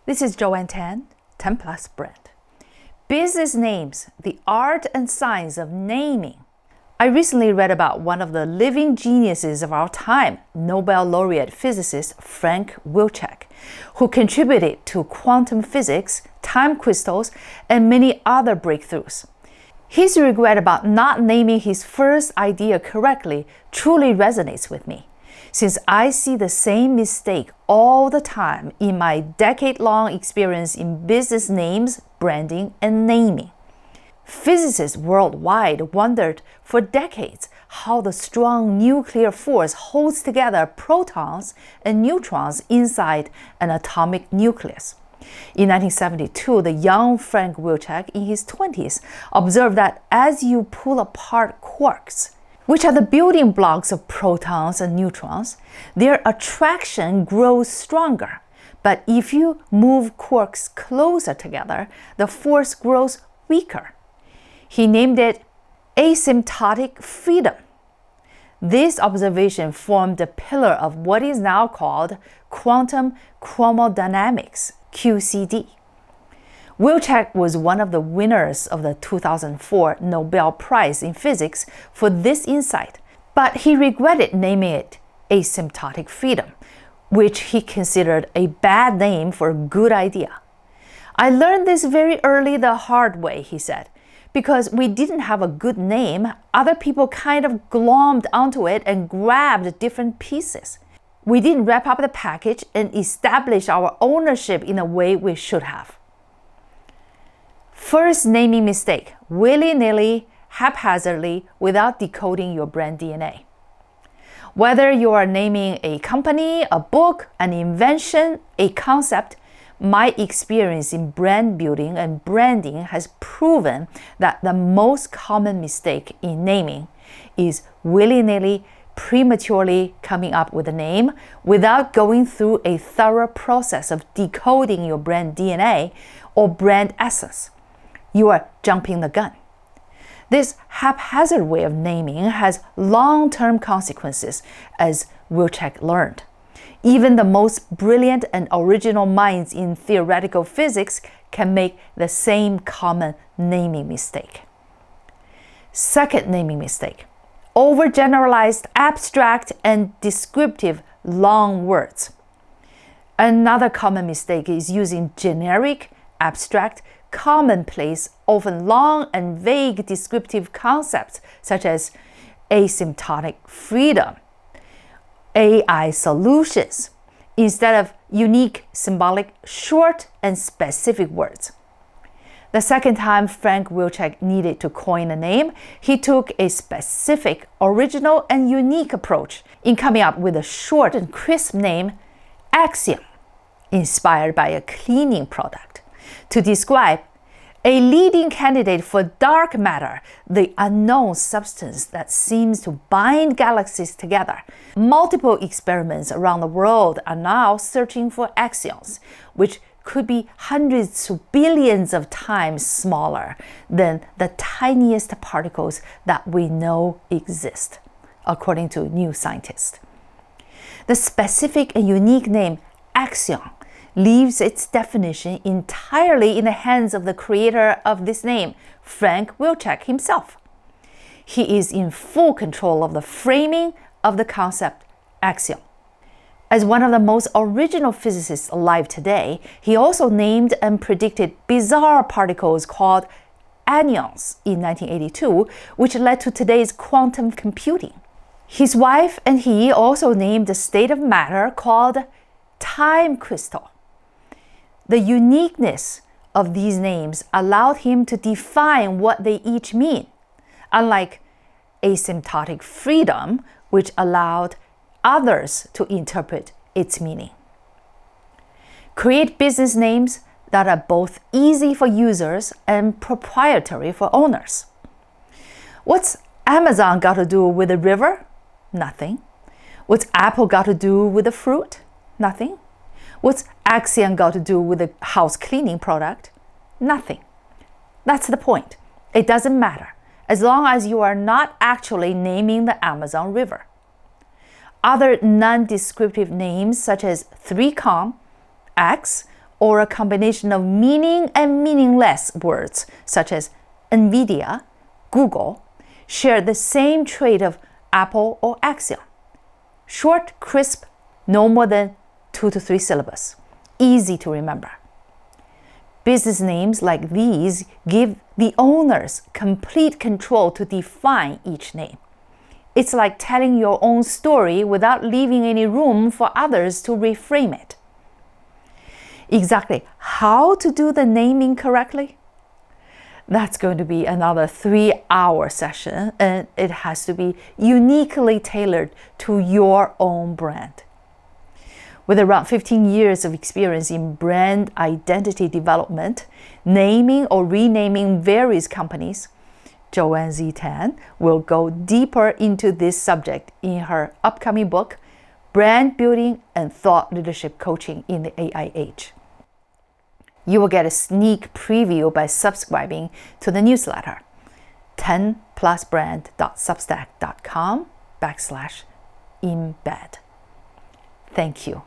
This is Joanne Tan, 10 Plus Brand. Business names, the art and science of naming. I recently read about one of the living geniuses of our time, Nobel Laureate physicist Frank Wilczek, who contributed to quantum physics, time crystals, and many other breakthroughs. His regret about not naming his first idea correctly truly resonates with me, since I see the same mistake all the time in my decade-long experience in business names, branding, and naming. Physicists worldwide wondered for decades how the strong nuclear force holds together protons and neutrons inside an atomic nucleus. In 1972, the young Frank Wilczek, in his 20s, observed that as you pull apart quarks, which are the building blocks of protons and neutrons, their attraction grows stronger. But if you move quarks closer together, the force grows weaker. He named it asymptotic freedom. This observation formed the pillar of what is now called quantum chromodynamics, QCD. Wilczek was one of the winners of the 2004 Nobel Prize in Physics for this insight, but he regretted naming it asymptotic freedom, which he considered a bad name for a good idea. I learned this very early the hard way, he said. Because we didn't have a good name, other people kind of glommed onto it and grabbed different pieces. We didn't wrap up the package and establish our ownership in a way we should have. First naming mistake, willy-nilly, haphazardly, without decoding your brand DNA. Whether you are naming a company, a book, an invention, a concept, my experience in brand building and branding has proven that the most common mistake in naming is willy-nilly, prematurely coming up with a name without going through a thorough process of decoding your brand DNA or brand essence. You are jumping the gun. This haphazard way of naming has long-term consequences, as Wilczek learned. Even the most brilliant and original minds in theoretical physics can make the same common naming mistake. Second naming mistake, overgeneralized, abstract, and descriptive long words. Another common mistake is using generic, abstract, commonplace, often long and vague descriptive concepts such as asymptotic freedom, AI solutions, instead of unique, symbolic, short, and specific words. The second time Frank Wilczek needed to coin a name, he took a specific, original, and unique approach in coming up with a short and crisp name, Axiom, inspired by a cleaning product, to describe a leading candidate for dark matter, the unknown substance that seems to bind galaxies together. Multiple experiments around the world are now searching for axions, which could be hundreds to billions of times smaller than the tiniest particles that we know exist, according to New Scientist. The specific and unique name axion leaves its definition entirely in the hands of the creator of this name, Frank Wilczek himself. He is in full control of the framing of the concept axiom. As one of the most original physicists alive today, he also named and predicted bizarre particles called anyons in 1982, which led to today's quantum computing. His wife and he also named a state of matter called time crystal. The uniqueness of these names allowed him to define what they each mean, unlike asymptotic freedom, which allowed others to interpret its meaning. Create business names that are both easy for users and proprietary for owners. What's Amazon got to do with the river? Nothing. What's Apple got to do with the fruit? Nothing. What's Axiom got to do with a house cleaning product? Nothing. That's the point. It doesn't matter, as long as you are not actually naming the Amazon River. Other non-descriptive names such as 3Com, X, or a combination of meaning and meaningless words, such as NVIDIA, Google, share the same trait of Apple or Axiom. Short, crisp, no more than 2 to 3 syllables. Easy to remember. Business names like these give the owners complete control to define each name. It's like telling your own story without leaving any room for others to reframe it. Exactly how to do the naming correctly? That's going to be another 3-hour session, and it has to be uniquely tailored to your own brand. With around 15 years of experience in brand identity development, naming or renaming various companies, Joanne Z. Tan will go deeper into this subject in her upcoming book, Brand Building and Thought Leadership Coaching in the AI Age. You will get a sneak preview by subscribing to the newsletter, 10plusbrand.substack.com/embed. Thank you.